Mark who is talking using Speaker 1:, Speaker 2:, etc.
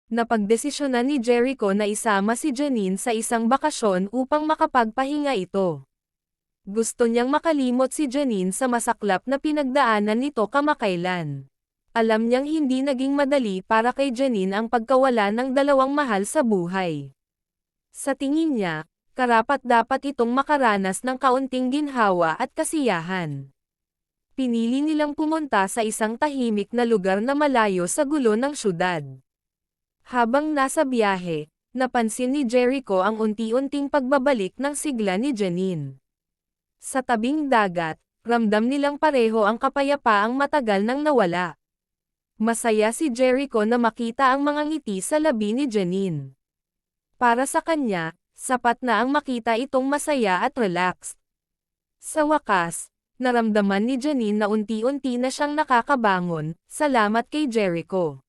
Speaker 1: Napagdesisyonan ni Jericho na isama si Janine sa isang bakasyon upang makapagpahinga ito. Gusto niyang makalimot si Janine sa masaklap na pinagdaanan nito kamakailan. Alam niyang hindi naging madali para kay Janine ang pagkawala ng dalawang mahal sa buhay. Sa tingin niya, karapat-dapat itong makaranas ng kaunting ginhawa at kasiyahan. Pinili nilang pumunta sa isang tahimik na lugar na malayo sa gulo ng syudad. Habang nasa biyahe, napansin ni Jericho ang unti-unting pagbabalik ng sigla ni Janine. Sa tabing dagat, ramdam nilang pareho ang kapayapaang matagal nang nawala. Masaya si Jericho na makita ang mga ngiti sa labi ni Janine. Para sa kanya, sapat na ang makita itong masaya at relaxed. Sa wakas, naramdaman ni Janine na unti-unti na siyang nakakabangon, salamat kay Jericho.